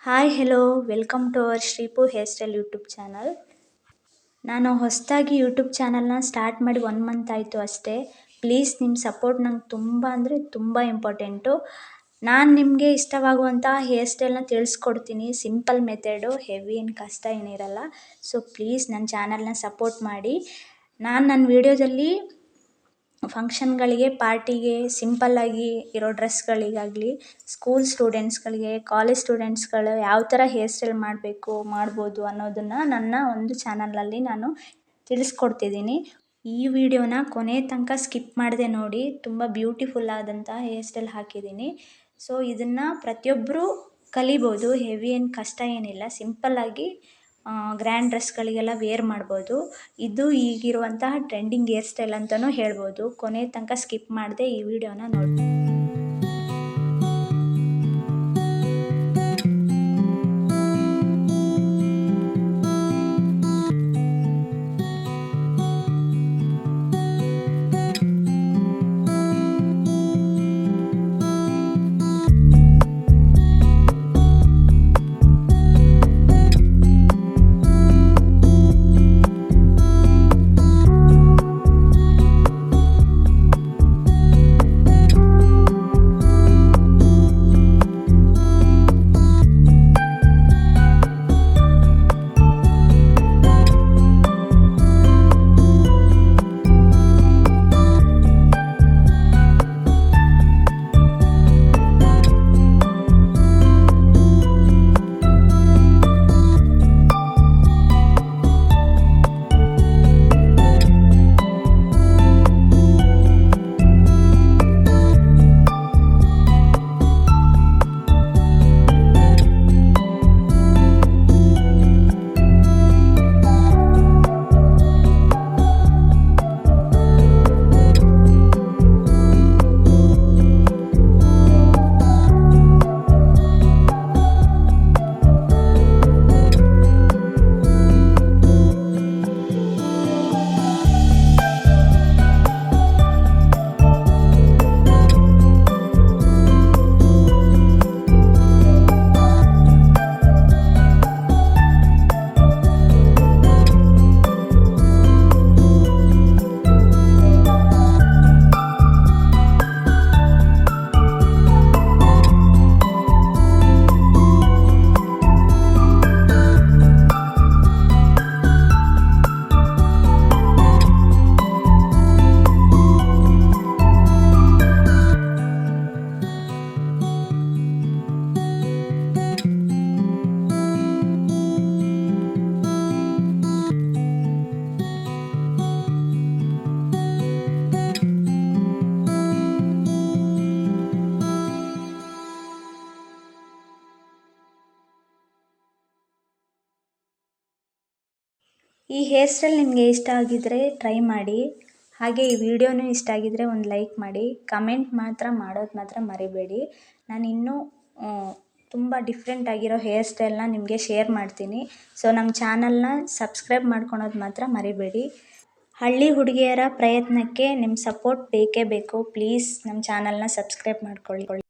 Hi hello welcome to our ಶ್ರೀಪು hairstyle YouTube channel. ನಾನು ಹೊಸದಾಗಿ ಯೂಟ್ಯೂಬ್ ಚಾನಲ್ನ ಸ್ಟಾರ್ಟ್ ಮಾಡಿ 1 ಮಂತ್ ಆಯಿತು ಅಷ್ಟೇ. ಪ್ಲೀಸ್ ನಿಮ್ಮ ಸಪೋರ್ಟ್ ನಂಗೆ ತುಂಬ ಅಂದರೆ ತುಂಬ ಇಂಪಾರ್ಟೆಂಟು. ನಾನು ನಿಮಗೆ ಇಷ್ಟವಾಗುವಂಥ ಹೇರ್ಸ್ಟೈಲ್ನ ತಿಳಿಸ್ಕೊಡ್ತೀನಿ. ಸಿಂಪಲ್ ಮೆಥಡು, ಹೆವಿ ಏನು ಕಷ್ಟ ಏನಿರಲ್ಲ. ಸೊ ಪ್ಲೀಸ್ ನನ್ನ ಚಾನಲ್ನ ಸಪೋರ್ಟ್ ಮಾಡಿ. ನಾನು ನನ್ನ ವೀಡಿಯೋದಲ್ಲಿ ಫಂಕ್ಷನ್ಗಳಿಗೆ, ಪಾರ್ಟಿಗೆ, ಸಿಂಪಲ್ಲಾಗಿ ಇರೋ ಡ್ರೆಸ್ಗಳಿಗಾಗಲಿ, ಸ್ಕೂಲ್ ಸ್ಟೂಡೆಂಟ್ಸ್ಗಳಿಗೆ, ಕಾಲೇಜ್ ಸ್ಟೂಡೆಂಟ್ಸ್ಗಳು ಯಾವ ಥರ ಹೇರ್ ಸ್ಟೈಲ್ ಮಾಡ್ಬೋದು ಅನ್ನೋದನ್ನು ನನ್ನ ಒಂದು ಚಾನಲಲ್ಲಿ ನಾನು ತಿಳಿಸ್ಕೊಡ್ತಿದ್ದೀನಿ. ಈ ವಿಡಿಯೋನ ಕೊನೆ ತನಕ ಸ್ಕಿಪ್ ಮಾಡದೆ ನೋಡಿ. ತುಂಬ ಬ್ಯೂಟಿಫುಲ್ ಆದಂಥ ಹೇರ್ ಸ್ಟೈಲ್ ಹಾಕಿದ್ದೀನಿ. ಸೊ ಇದನ್ನು ಪ್ರತಿಯೊಬ್ಬರು ಕಲಿಬೋದು. ಹೆವಿ ಏನು ಕಷ್ಟ ಏನಿಲ್ಲ. ಸಿಂಪಲ್ಲಾಗಿ ಗ್ರ್ಯಾಂಡ್ ಡ್ರೆಸ್ಗಳಿಗೆಲ್ಲ ವೇರ್ ಮಾಡ್ಬೋದು. ಇದು ಈಗಿರುವಂತಹ ಟ್ರೆಂಡಿಂಗ್ ಹೇರ್ ಸ್ಟೈಲ್ ಅಂತಲೂ ಹೇಳ್ಬೋದು. ಕೊನೆ ತನಕ ಸ್ಕಿಪ್ ಮಾಡದೆ ಈ ವಿಡಿಯೋನ ನೋಡಿ. ಈ ಹೇರ್ ಸ್ಟೈಲ್ ನಿಮಗೆ ಇಷ್ಟ ಆಗಿದ್ದರೆ ಟ್ರೈ ಮಾಡಿ. ಹಾಗೆ ಈ ವಿಡಿಯೋನೂ ಇಷ್ಟ ಆಗಿದ್ದರೆ ಒಂದು ಲೈಕ್ ಮಾಡಿ. ಕಮೆಂಟ್ ಮಾಡೋದು ಮಾತ್ರ ಮರಿಬೇಡಿ. ನಾನು ಇನ್ನೂ ತುಂಬ ಡಿಫ್ರೆಂಟ್ ಆಗಿರೋ ಹೇರ್ ಸ್ಟೈಲ್ನ ನಿಮಗೆ ಶೇರ್ ಮಾಡ್ತೀನಿ. ಸೊ ನಮ್ಮ ಚಾನಲ್ನ ಸಬ್ಸ್ಕ್ರೈಬ್ ಮಾಡ್ಕೊಳೋದು ಮಾತ್ರ ಮರಿಬೇಡಿ. ಹಳ್ಳಿ ಹುಡುಗಿಯರ ಪ್ರಯತ್ನಕ್ಕೆ ನಿಮ್ಮ ಸಪೋರ್ಟ್ ಬೇಕೇ ಬೇಕು. ಪ್ಲೀಸ್ ನಮ್ಮ ಚಾನಲ್ನ ಸಬ್ಸ್ಕ್ರೈಬ್ ಮಾಡ್ಕೊಳ್ಳಿ.